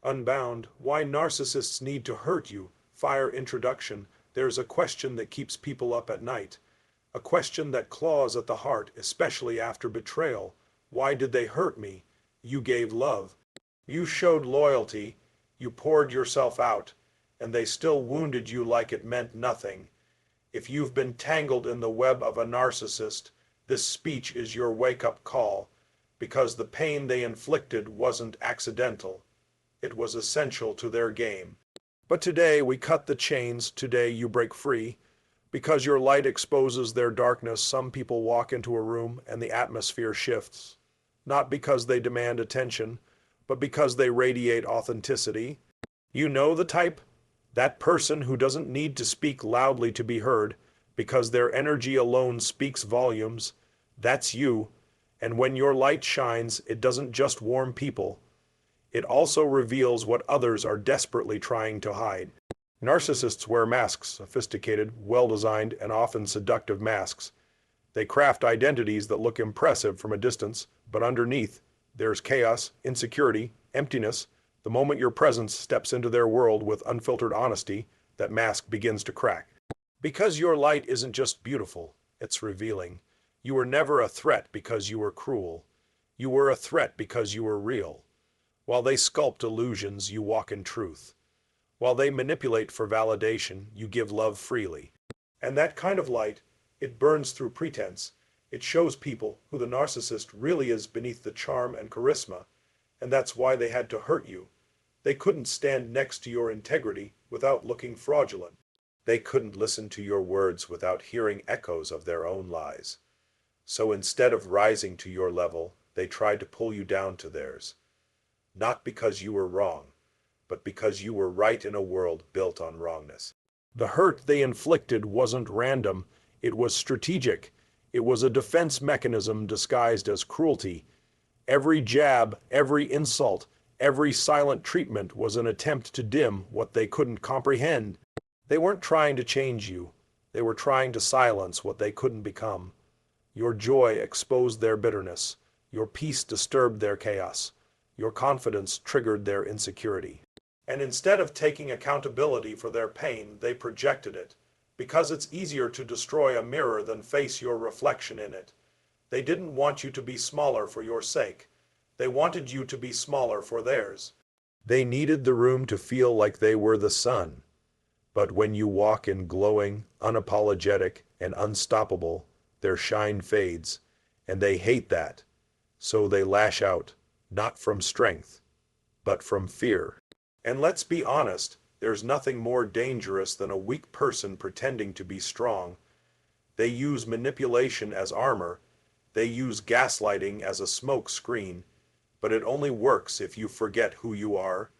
Unbound, why narcissists need to hurt you. Fire introduction. There's a question that keeps people up at night. A question that claws at the heart, especially after betrayal. Why did they hurt me? You gave love. You showed loyalty. You poured yourself out. And they still wounded you like it meant nothing. If you've been tangled in the web of a narcissist, this speech is your wake-up call. Because the pain they inflicted wasn't accidental. It was essential to their game. But today we cut the chains, today you break free. Because your light exposes their darkness, some people walk into a room and the atmosphere shifts. Not because they demand attention, but because they radiate authenticity. You know the type? That person who doesn't need to speak loudly to be heard, because their energy alone speaks volumes. That's you. And when your light shines, it doesn't just warm people. It also reveals what others are desperately trying to hide. Narcissists wear masks, sophisticated, well-designed, and often seductive masks. They craft identities that look impressive from a distance, but underneath, there's chaos, insecurity, emptiness. The moment your presence steps into their world with unfiltered honesty, that mask begins to crack. Because your light isn't just beautiful, it's revealing. You were never a threat because you were cruel. You were a threat because you were real. While they sculpt illusions, you walk in truth. While they manipulate for validation, you give love freely. And that kind of light, it burns through pretense. It shows people who the narcissist really is beneath the charm and charisma. And that's why they had to hurt you. They couldn't stand next to your integrity without looking fraudulent. They couldn't listen to your words without hearing echoes of their own lies. So instead of rising to your level, they tried to pull you down to theirs. Not because you were wrong, but because you were right in a world built on wrongness. The hurt they inflicted wasn't random, it was strategic. It was a defense mechanism disguised as cruelty. Every jab, every insult, every silent treatment was an attempt to dim what they couldn't comprehend. They weren't trying to change you. They were trying to silence what they couldn't become. Your joy exposed their bitterness. Your peace disturbed their chaos. Your confidence triggered their insecurity. And instead of taking accountability for their pain, they projected it. Because it's easier to destroy a mirror than face your reflection in it. They didn't want you to be smaller for your sake. They wanted you to be smaller for theirs. They needed the room to feel like they were the sun. But when you walk in glowing, unapologetic, and unstoppable, their shine fades, and they hate that. So they lash out, not from strength, but from fear. And let's be honest, there's nothing more dangerous than a weak person pretending to be strong. They use manipulation as armor. They use gaslighting as a smoke screen. But it only works if you forget who you are.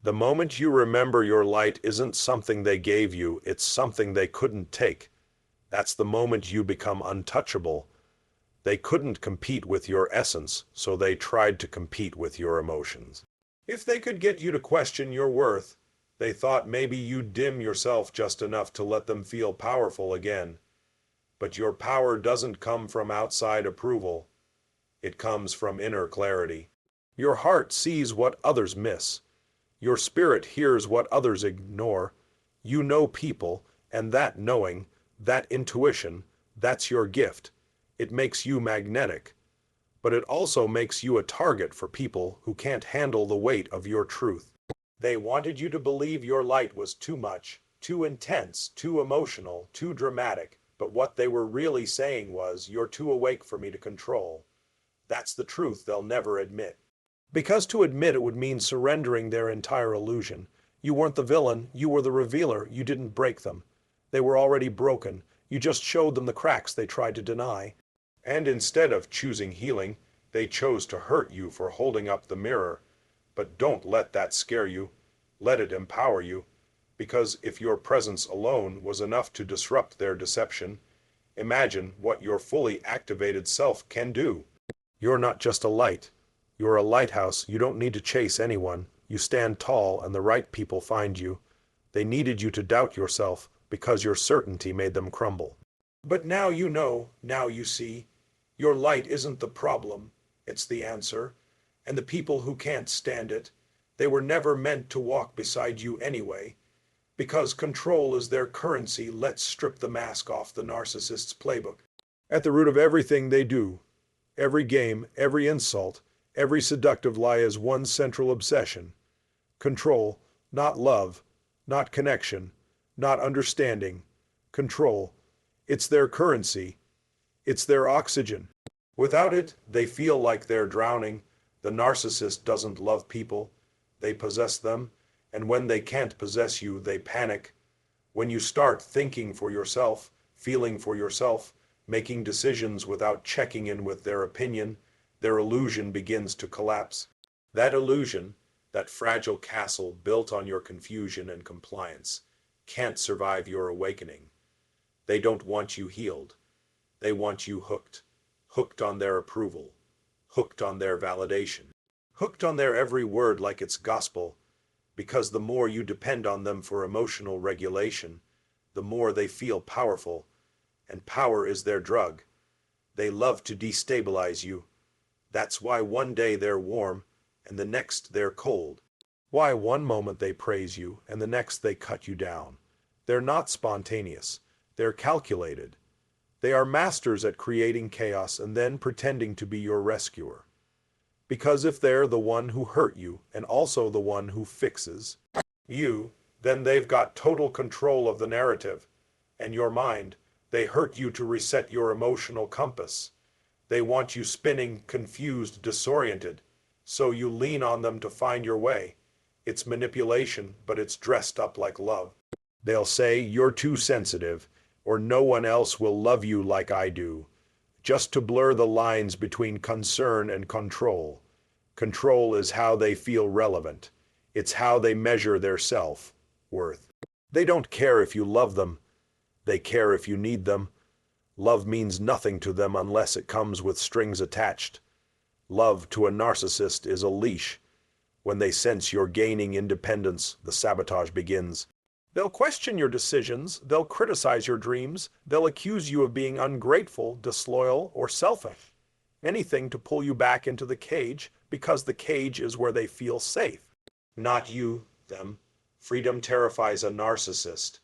The moment you remember your light isn't something they gave you, it's something they couldn't take. That's the moment you become untouchable. They couldn't compete with your essence, so they tried to compete with your emotions. If they could get you to question your worth, they thought maybe you'd dim yourself just enough to let them feel powerful again. But your power doesn't come from outside approval. It comes from inner clarity. Your heart sees what others miss. Your spirit hears what others ignore. You know people, and that knowing, that intuition, that's your gift. It makes you magnetic. But it also makes you a target for people who can't handle the weight of your truth. They wanted you to believe your light was too much, too intense, too emotional, too dramatic. But what they were really saying was, you're too awake for me to control. That's the truth they'll never admit. Because to admit it would mean surrendering their entire illusion. You weren't the villain, you were the revealer, you didn't break them. They were already broken, you just showed them the cracks they tried to deny. And instead of choosing healing, they chose to hurt you for holding up the mirror. But don't let that scare you. Let it empower you. Because if your presence alone was enough to disrupt their deception, imagine what your fully activated self can do. You're not just a light. You're a lighthouse. You don't need to chase anyone. You stand tall and the right people find you. They needed you to doubt yourself because your certainty made them crumble. But now you know, now you see. Your light isn't the problem, it's the answer. And the people who can't stand it, They were never meant to walk beside you anyway. Because control is their currency, let's strip the mask off the narcissist's playbook. At the root of everything they do, every game, every insult, every seductive lie is one central obsession. Control, not love, not connection, not understanding. Control. It's their currency. It's their oxygen. Without it, they feel like they're drowning. The narcissist doesn't love people. They possess them. And when they can't possess you, they panic. When you start thinking for yourself, feeling for yourself, making decisions without checking in with their opinion, their illusion begins to collapse. That illusion, that fragile castle built on your confusion and compliance, can't survive your awakening. They don't want you healed. They want you hooked. Hooked on their approval. Hooked on their validation. Hooked on their every word like it's gospel. Because the more you depend on them for emotional regulation, the more they feel powerful. And power is their drug. They love to destabilize you. That's why one day they're warm, and the next they're cold. Why one moment they praise you, and the next they cut you down. They're not spontaneous. They're calculated. They are masters at creating chaos and then pretending to be your rescuer. Because if they're the one who hurt you, and also the one who fixes you, then they've got total control of the narrative. And your mind, they hurt you to reset your emotional compass. They want you spinning, confused, disoriented. So you lean on them to find your way. It's manipulation, but it's dressed up like love. They'll say, you're too sensitive, or no one else will love you like I do, just to blur the lines between concern and control. Control is how they feel relevant. It's how they measure their self-worth. They don't care if you love them. They care if you need them. Love means nothing to them unless it comes with strings attached. Love to a narcissist is a leash. When they sense you're gaining independence, the sabotage begins. They'll question your decisions, they'll criticize your dreams, they'll accuse you of being ungrateful, disloyal, or selfish. Anything to pull you back into the cage, because the cage is where they feel safe. Not you, them. Freedom terrifies a narcissist.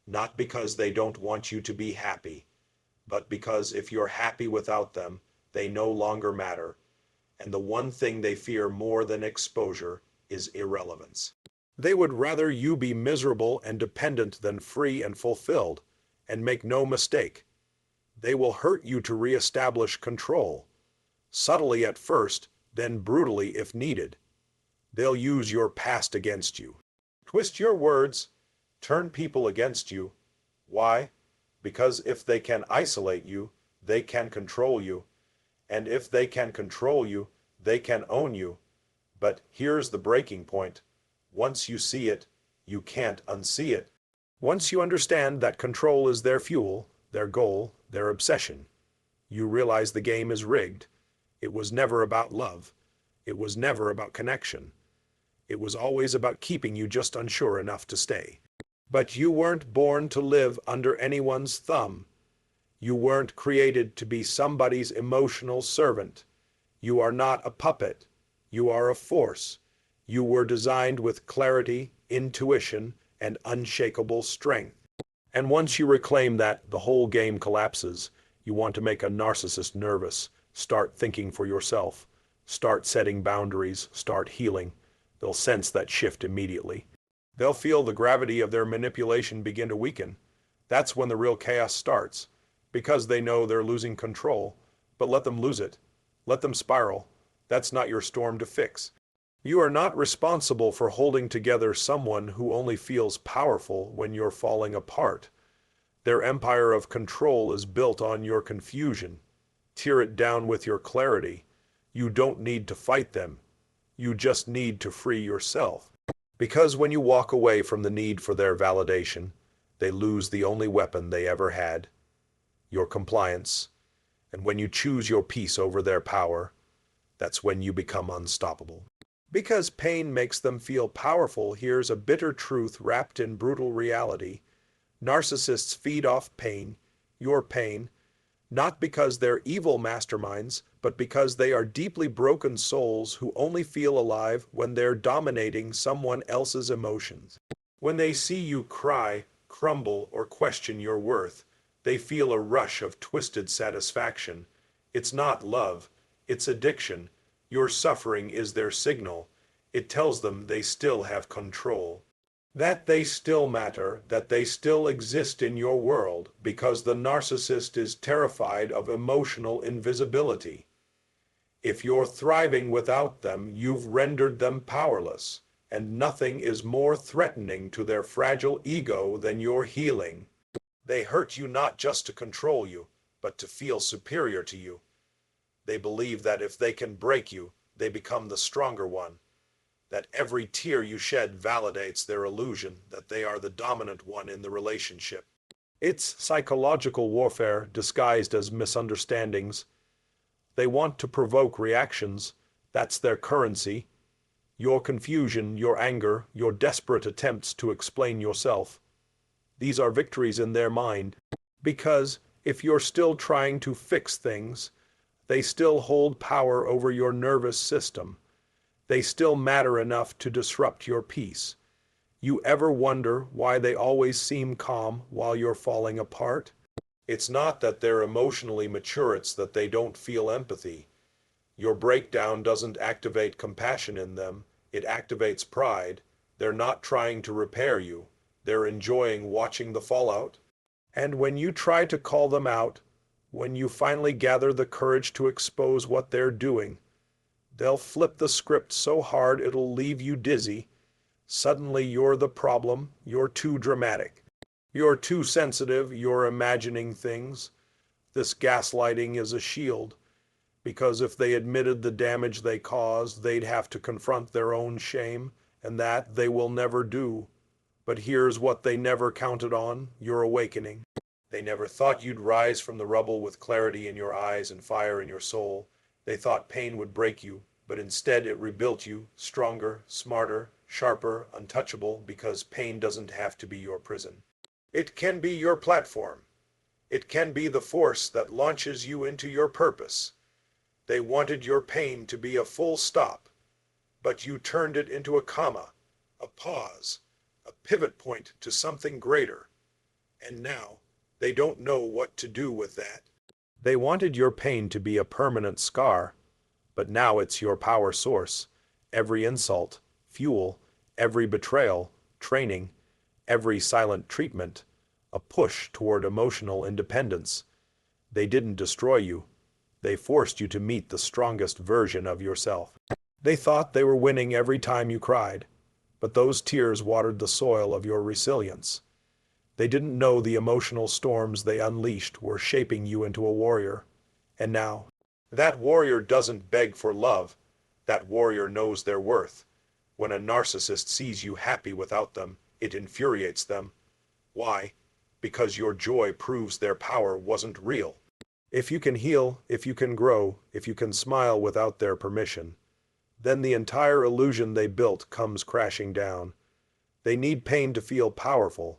Not because they don't want you to be happy, but because if you're happy without them, they no longer matter. And the one thing they fear more than exposure is irrelevance. They would rather you be miserable and dependent than free and fulfilled. And make no mistake, they will hurt you to reestablish control. Subtly at first, then brutally if needed. They'll use your past against you. Twist your words, turn people against you. Why? Because if they can isolate you, they can control you. And if they can control you, they can own you. But here's the breaking point. Once you see it, you can't unsee it. Once you understand that control is their fuel, their goal, their obsession, you realize the game is rigged. It was never about love. It was never about connection. It was always about keeping you just unsure enough to stay. But you weren't born to live under anyone's thumb. You weren't created to be somebody's emotional servant. You are not a puppet. You are a force. You were designed with clarity, intuition, and unshakable strength. And once you reclaim that, the whole game collapses. You want to make a narcissist nervous. Start thinking for yourself. Start setting boundaries. Start healing. They'll sense that shift immediately. They'll feel the gravity of their manipulation begin to weaken. That's when the real chaos starts. Because they know they're losing control. But let them lose it. Let them spiral. That's not your storm to fix. You are not responsible for holding together someone who only feels powerful when you're falling apart. Their empire of control is built on your confusion. Tear it down with your clarity. You don't need to fight them. You just need to free yourself. Because when you walk away from the need for their validation, they lose the only weapon they ever had, your compliance. And when you choose your peace over their power, that's when you become unstoppable. Because pain makes them feel powerful, here's a bitter truth wrapped in brutal reality. Narcissists feed off pain, your pain. Not because they're evil masterminds, but because they are deeply broken souls who only feel alive when they're dominating someone else's emotions. When they see you cry, crumble, or question your worth, they feel a rush of twisted satisfaction. It's not love, it's addiction. Your suffering is their signal. It tells them they still have control. That they still matter, that they still exist in your world, because the narcissist is terrified of emotional invisibility. If you're thriving without them, you've rendered them powerless, and nothing is more threatening to their fragile ego than your healing. They hurt you not just to control you, but to feel superior to you. They believe that if they can break you, they become the stronger one. That every tear you shed validates their illusion that they are the dominant one in the relationship. It's psychological warfare disguised as misunderstandings. They want to provoke reactions. That's their currency. Your confusion, your anger, your desperate attempts to explain yourself. These are victories in their mind. Because if you're still trying to fix things, they still hold power over your nervous system. They still matter enough to disrupt your peace. You ever wonder why they always seem calm while you're falling apart? It's not that they're emotionally mature, it's that they don't feel empathy. Your breakdown doesn't activate compassion in them, it activates pride. They're not trying to repair you, they're enjoying watching the fallout. And when you try to call them out, when you finally gather the courage to expose what they're doing, they'll flip the script so hard it'll leave you dizzy. Suddenly you're the problem, you're too dramatic. You're too sensitive, you're imagining things. This gaslighting is a shield, because if they admitted the damage they caused, they'd have to confront their own shame, and that they will never do. But here's what they never counted on, your awakening. They never thought you'd rise from the rubble with clarity in your eyes and fire in your soul. They thought pain would break you, but instead it rebuilt you, stronger, smarter, sharper, untouchable, because pain doesn't have to be your prison. It can be your platform. It can be the force that launches you into your purpose. They wanted your pain to be a full stop, but you turned it into a comma, a pause, a pivot point to something greater. And now, they don't know what to do with that. They wanted your pain to be a permanent scar, but now it's your power source. Every insult, fuel, every betrayal, training, every silent treatment, a push toward emotional independence. They didn't destroy you. They forced you to meet the strongest version of yourself. They thought they were winning every time you cried, but those tears watered the soil of your resilience. They didn't know the emotional storms they unleashed were shaping you into a warrior. And now, that warrior doesn't beg for love. That warrior knows their worth. When a narcissist sees you happy without them, it infuriates them. Why? Because your joy proves their power wasn't real. If you can heal, if you can grow, if you can smile without their permission, then the entire illusion they built comes crashing down. They need pain to feel powerful.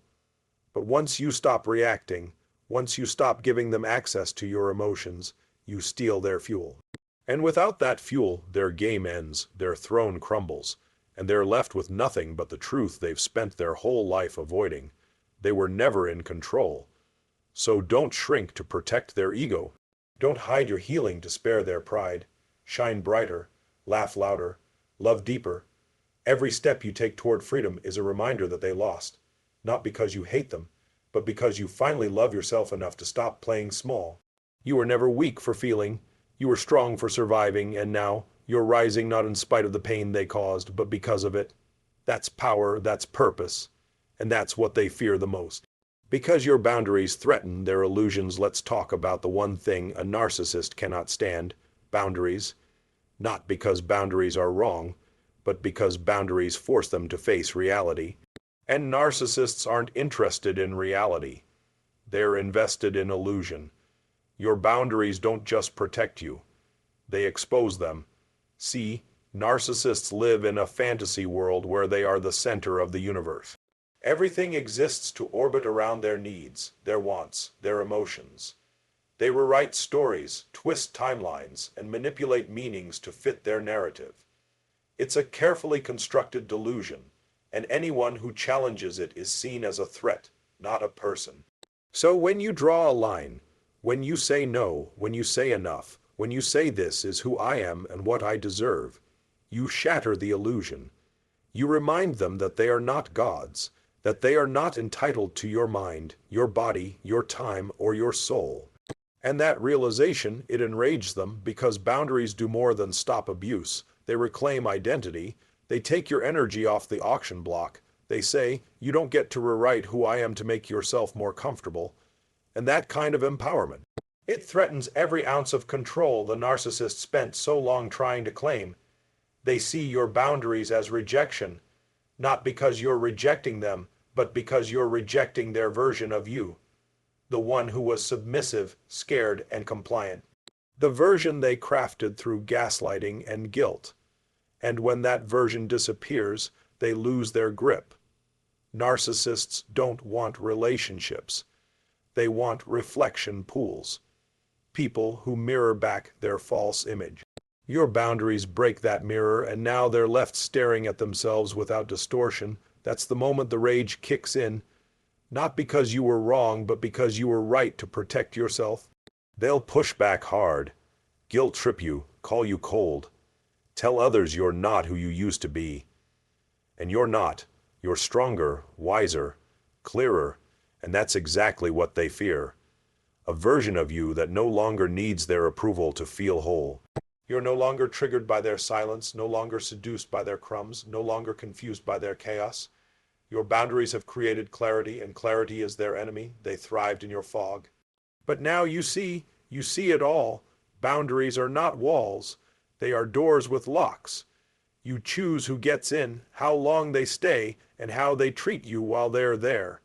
But once you stop reacting, once you stop giving them access to your emotions, you steal their fuel. And without that fuel, their game ends, their throne crumbles, and they're left with nothing but the truth they've spent their whole life avoiding. They were never in control. So don't shrink to protect their ego. Don't hide your healing to spare their pride. Shine brighter, laugh louder, love deeper. Every step you take toward freedom is a reminder that they lost. Not because you hate them, but because you finally love yourself enough to stop playing small. You were never weak for feeling, you were strong for surviving, and now you're rising not in spite of the pain they caused, but because of it. That's power, that's purpose, and that's what they fear the most. Because your boundaries threaten their illusions, let's talk about the one thing a narcissist cannot stand: boundaries. Not because boundaries are wrong, but because boundaries force them to face reality. And narcissists aren't interested in reality. They're invested in illusion. Your boundaries don't just protect you. They expose them. See, narcissists live in a fantasy world where they are the center of the universe. Everything exists to orbit around their needs, their wants, their emotions. They rewrite stories, twist timelines, and manipulate meanings to fit their narrative. It's a carefully constructed delusion, and anyone who challenges it is seen as a threat, not a person. So when you draw a line, when you say no, when you say enough, when you say this is who I am and what I deserve, you shatter the illusion. You remind them that they are not gods, that they are not entitled to your mind, your body, your time, or your soul. And that realization, it enraged them because boundaries do more than stop abuse. They reclaim identity. They take your energy off the auction block. They say, you don't get to rewrite who I am to make yourself more comfortable. And that kind of empowerment, it threatens every ounce of control the narcissist spent so long trying to claim. They see your boundaries as rejection, not because you're rejecting them, but because you're rejecting their version of you. The one who was submissive, scared, and compliant. The version they crafted through gaslighting and guilt. And when that version disappears, they lose their grip. Narcissists don't want relationships. They want reflection pools. People who mirror back their false image. Your boundaries break that mirror, and now they're left staring at themselves without distortion. That's the moment the rage kicks in. Not because you were wrong, but because you were right to protect yourself. They'll push back hard, guilt trip you, call you cold, tell others you're not who you used to be. And you're not. You're stronger, wiser, clearer, and that's exactly what they fear. A version of you that no longer needs their approval to feel whole. You're no longer triggered by their silence, no longer seduced by their crumbs, no longer confused by their chaos. Your boundaries have created clarity, and clarity is their enemy. They thrived in your fog. But now you see it all. Boundaries are not walls. They are doors with locks. You choose who gets in, how long they stay, and how they treat you while they're there.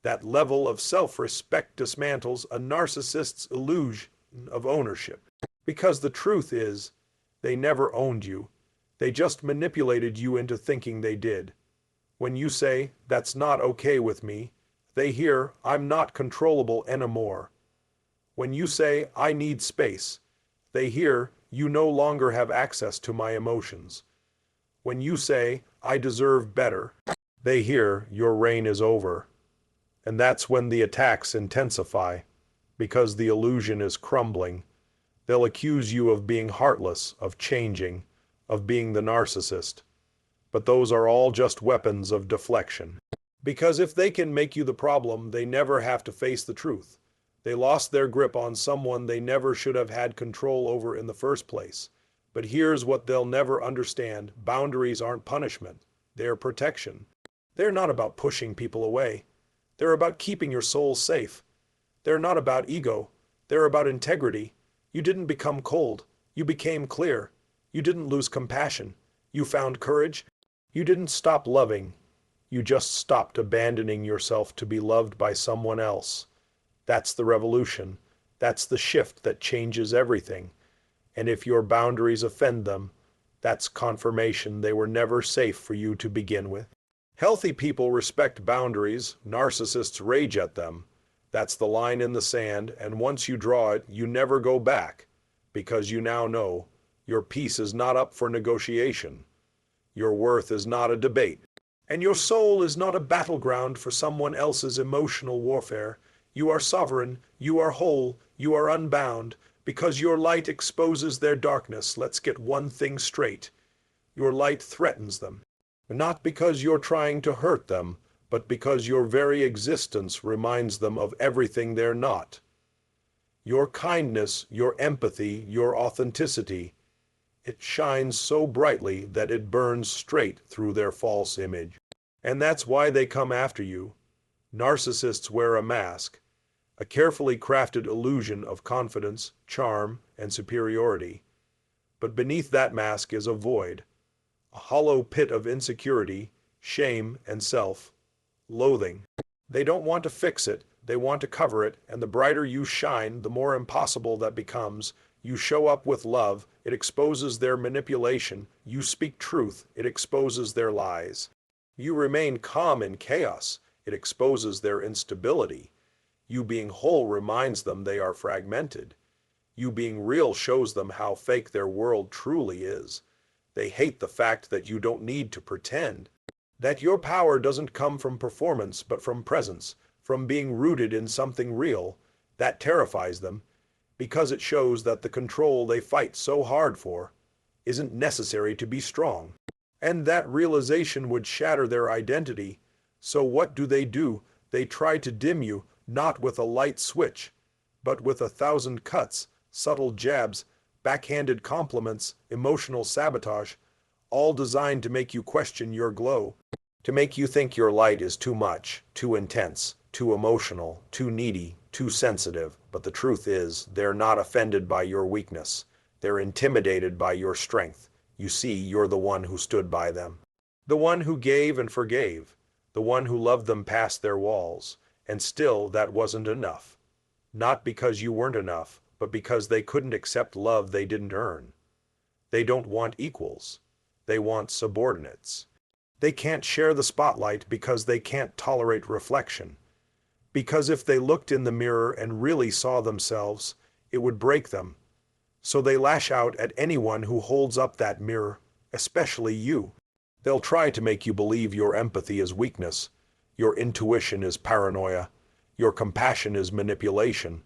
That level of self-respect dismantles a narcissist's illusion of ownership. Because the truth is, they never owned you. They just manipulated you into thinking they did. When you say, that's not okay with me, they hear, I'm not controllable anymore. When you say, I need space, they hear, you no longer have access to my emotions. When you say, I deserve better, they hear, your reign is over. And that's when the attacks intensify, because the illusion is crumbling. They'll accuse you of being heartless, of changing, of being the narcissist. But those are all just weapons of deflection. Because if they can make you the problem, they never have to face the truth. They lost their grip on someone they never should have had control over in the first place. But here's what they'll never understand. Boundaries aren't punishment. They're protection. They're not about pushing people away. They're about keeping your soul safe. They're not about ego. They're about integrity. You didn't become cold. You became clear. You didn't lose compassion. You found courage. You didn't stop loving. You just stopped abandoning yourself to be loved by someone else. That's the revolution. That's the shift that changes everything. And if your boundaries offend them, that's confirmation they were never safe for you to begin with. Healthy people respect boundaries. Narcissists rage at them. That's the line in the sand, and once you draw it, you never go back, because you now know your peace is not up for negotiation. Your worth is not a debate. And your soul is not a battleground for someone else's emotional warfare. You are sovereign, you are whole, you are unbound, because your light exposes their darkness. Let's get one thing straight. Your light threatens them. Not because you're trying to hurt them, but because your very existence reminds them of everything they're not. Your kindness, your empathy, your authenticity, it shines so brightly that it burns straight through their false image. And that's why they come after you. Narcissists wear a mask, a carefully crafted illusion of confidence, charm, and superiority. But beneath that mask is a void, a hollow pit of insecurity, shame, and self-loathing. They don't want to fix it, they want to cover it, and the brighter you shine, the more impossible that becomes. You show up with love, it exposes their manipulation. You speak truth, it exposes their lies. You remain calm in chaos, it exposes their instability. You being whole reminds them they are fragmented. You being real shows them how fake their world truly is. They hate the fact that you don't need to pretend. That your power doesn't come from performance, but from presence, from being rooted in something real. That terrifies them, because it shows that the control they fight so hard for isn't necessary to be strong. And that realization would shatter their identity. So what do? They try to dim you, not with a light switch, but with 1,000 cuts, subtle jabs, backhanded compliments, emotional sabotage, all designed to make you question your glow, to make you think your light is too much, too intense, too emotional, too needy, too sensitive. But the truth is, they're not offended by your weakness. They're intimidated by your strength. You see, you're the one who stood by them. The one who gave and forgave. The one who loved them past their walls. And still, that wasn't enough. Not because you weren't enough, but because they couldn't accept love they didn't earn. They don't want equals. They want subordinates. They can't share the spotlight because they can't tolerate reflection. Because if they looked in the mirror and really saw themselves, it would break them. So they lash out at anyone who holds up that mirror, especially you. They'll try to make you believe your empathy is weakness, your intuition is paranoia, your compassion is manipulation.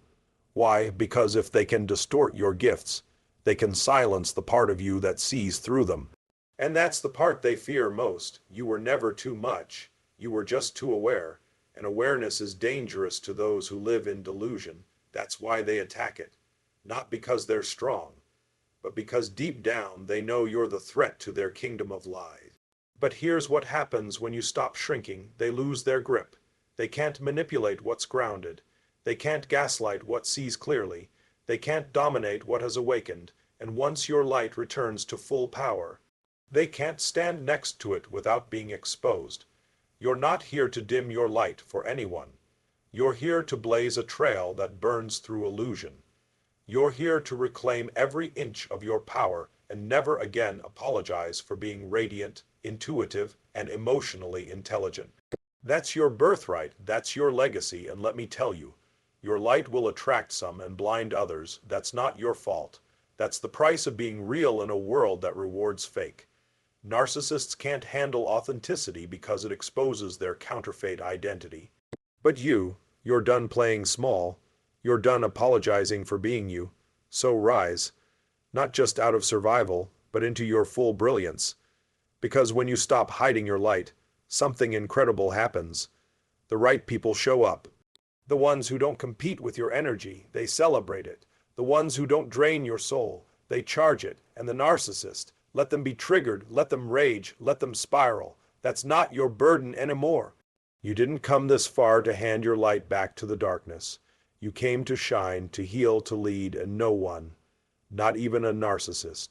Why? Because if they can distort your gifts, they can silence the part of you that sees through them. And that's the part they fear most. You were never too much. You were just too aware. And awareness is dangerous to those who live in delusion. That's why they attack it. Not because they're strong, but because deep down they know you're the threat to their kingdom of lies. But here's what happens when you stop shrinking. They lose their grip. They can't manipulate what's grounded. They can't gaslight what sees clearly. They can't dominate what has awakened. And once your light returns to full power, they can't stand next to it without being exposed. You're not here to dim your light for anyone. You're here to blaze a trail that burns through illusion. You're here to reclaim every inch of your power and never again apologize for being radiant, intuitive, and emotionally intelligent. That's your birthright, that's your legacy, and let me tell you, your light will attract some and blind others. That's not your fault. That's the price of being real in a world that rewards fake. Narcissists can't handle authenticity because it exposes their counterfeit identity. But you're done playing small. You're done apologizing for being you. So rise, not just out of survival, but into your full brilliance. Because when you stop hiding your light, something incredible happens. The right people show up. The ones who don't compete with your energy, they celebrate it. The ones who don't drain your soul, they charge it. And the narcissist, let them be triggered, let them rage, let them spiral. That's not your burden anymore. You didn't come this far to hand your light back to the darkness. You came to shine, to heal, to lead, and no one, not even a narcissist,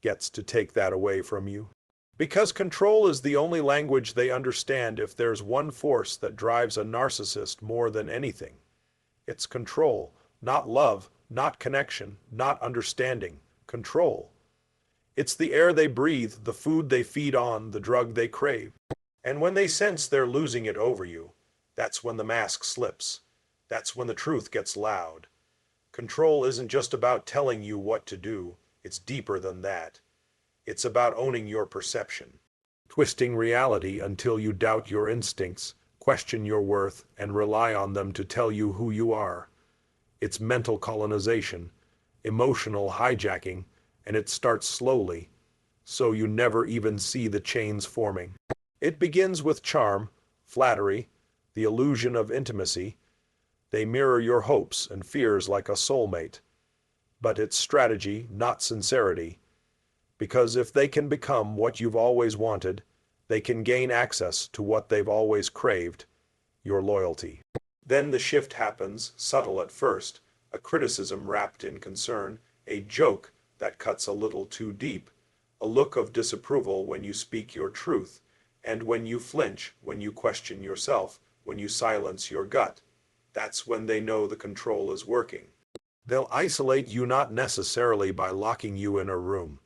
gets to take that away from you. Because control is the only language they understand. If there's one force that drives a narcissist more than anything, it's control, not love, not connection, not understanding. Control. It's the air they breathe, the food they feed on, the drug they crave. And when they sense they're losing it over you, that's when the mask slips. That's when the truth gets loud. Control isn't just about telling you what to do. It's deeper than that. It's about owning your perception, twisting reality until you doubt your instincts, question your worth, and rely on them to tell you who you are. It's mental colonization, emotional hijacking, and it starts slowly, so you never even see the chains forming. It begins with charm, flattery, the illusion of intimacy. They mirror your hopes and fears like a soulmate. But it's strategy, not sincerity. Because if they can become what you've always wanted, they can gain access to what they've always craved, your loyalty. Then the shift happens, subtle at first, a criticism wrapped in concern, a joke that cuts a little too deep, a look of disapproval when you speak your truth, and when you flinch, when you question yourself, when you silence your gut. That's when they know the control is working. They'll isolate you not necessarily by locking you in a room,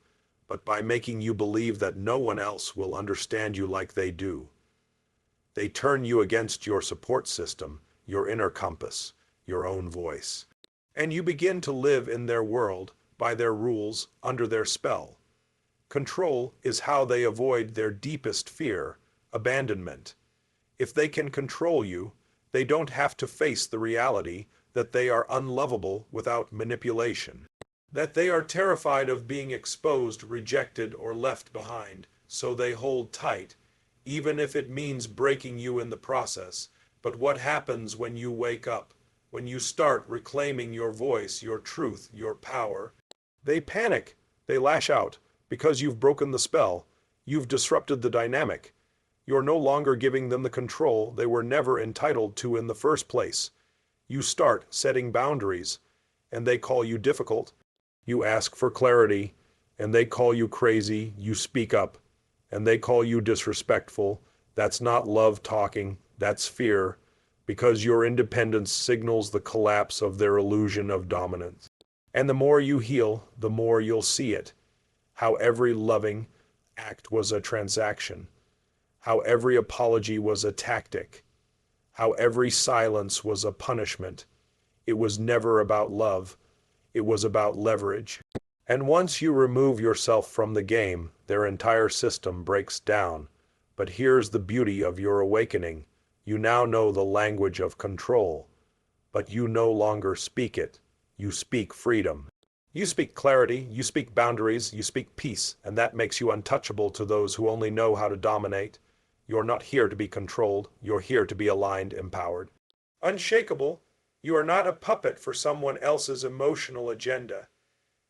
but by making you believe that no one else will understand you like they do. They turn you against your support system, your inner compass. your own voice. And you begin to live in their world, by their rules, under their spell. Control is how they avoid their deepest fear, abandonment. If they can control you, they don't have to face the reality that they are unlovable without manipulation. That they are terrified of being exposed, rejected, or left behind, so they hold tight, even if it means breaking you in the process. But what happens when you wake up, when you start reclaiming your voice, your truth, your power? They panic, they lash out, because you've broken the spell, you've disrupted the dynamic. You're no longer giving them the control they were never entitled to in the first place. You start setting boundaries, and they call you difficult. You ask for clarity, and they call you crazy. You speak up, and they call you disrespectful. That's not love talking, that's fear, because your independence signals the collapse of their illusion of dominance. And the more you heal, the more you'll see it. How every loving act was a transaction. How every apology was a tactic. How every silence was a punishment. It was never about love. It was about leverage. And once you remove yourself from the game, their entire system breaks down. But here's the beauty of your awakening. You now know the language of control. But you no longer speak it. You speak freedom. You speak clarity, you speak boundaries, you speak peace, and that makes you untouchable to those who only know how to dominate. You're not here to be controlled, you're here to be aligned, empowered. Unshakable, you are not a puppet for someone else's emotional agenda.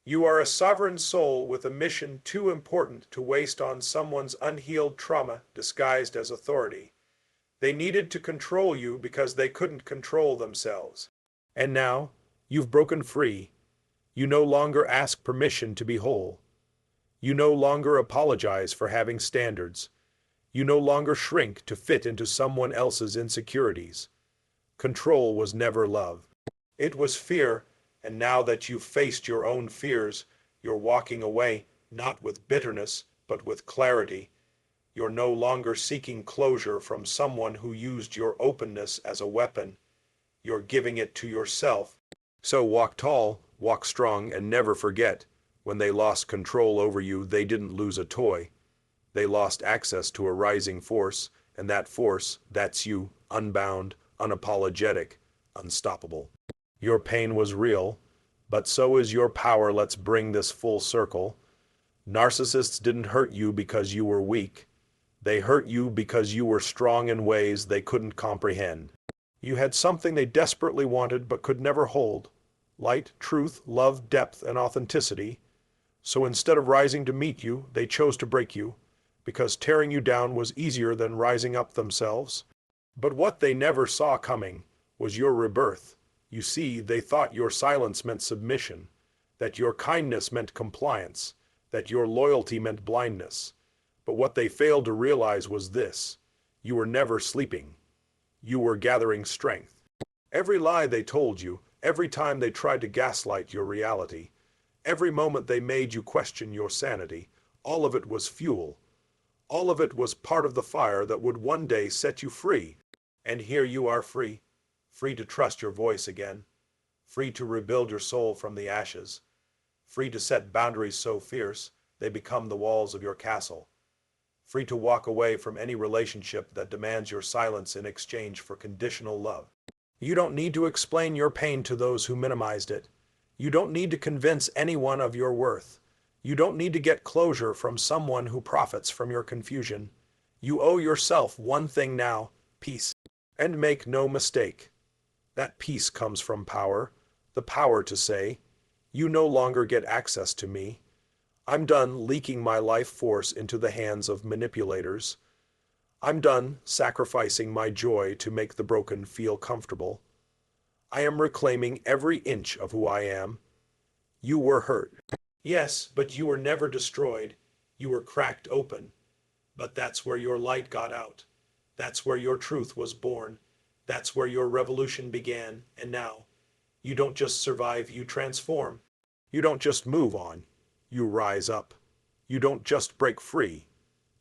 You are a sovereign soul with a mission too important to waste on someone's unhealed trauma disguised as authority. They needed to control you because they couldn't control themselves. And now, you've broken free. You no longer ask permission to be whole. You no longer apologize for having standards. You no longer shrink to fit into someone else's insecurities. Control was never love. It was fear, and now that you've faced your own fears, you're walking away not with bitterness, but with clarity. You're no longer seeking closure from someone who used your openness as a weapon. You're giving it to yourself. So walk tall, walk strong, and never forget, when they lost control over you, they didn't lose a toy. They lost access to a rising force, and that force, that's you, unbound, unapologetic, unstoppable. Your pain was real, but so is your power. Let's bring this full circle. Narcissists didn't hurt you because you were weak. They hurt you because you were strong in ways they couldn't comprehend. You had something they desperately wanted but could never hold. Light, truth, love, depth, and authenticity. So instead of rising to meet you, they chose to break you, because tearing you down was easier than rising up themselves. But what they never saw coming was your rebirth. You see, they thought your silence meant submission, that your kindness meant compliance, that your loyalty meant blindness. But what they failed to realize was this: you were never sleeping. You were gathering strength. Every lie they told you, every time they tried to gaslight your reality, every moment they made you question your sanity, all of it was fuel. All of it was part of the fire that would one day set you free. And here you are free, free to trust your voice again, free to rebuild your soul from the ashes, free to set boundaries so fierce they become the walls of your castle, free to walk away from any relationship that demands your silence in exchange for conditional love. You don't need to explain your pain to those who minimized it. You don't need to convince anyone of your worth. You don't need to get closure from someone who profits from your confusion. You owe yourself one thing now: peace. And make no mistake, that peace comes from power, the power to say, you no longer get access to me. I'm done leaking my life force into the hands of manipulators. I'm done sacrificing my joy to make the broken feel comfortable. I am reclaiming every inch of who I am. You were hurt. Yes, but you were never destroyed. You were cracked open. But that's where your light got out. That's where your truth was born. That's where your revolution began. And now, you don't just survive, you transform. You don't just move on, you rise up. You don't just break free,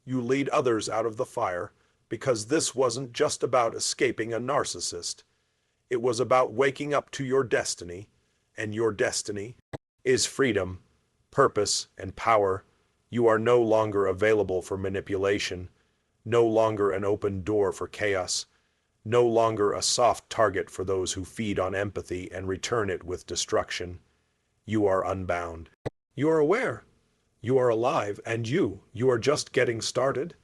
you lead others out of the fire, because this wasn't just about escaping a narcissist. It was about waking up to your destiny, and your destiny is freedom, purpose, and power. You are no longer available for manipulation, no longer an open door for chaos, no longer a soft target for those who feed on empathy and return it with destruction. You are unbound. You are aware. You are alive, and you are just getting started.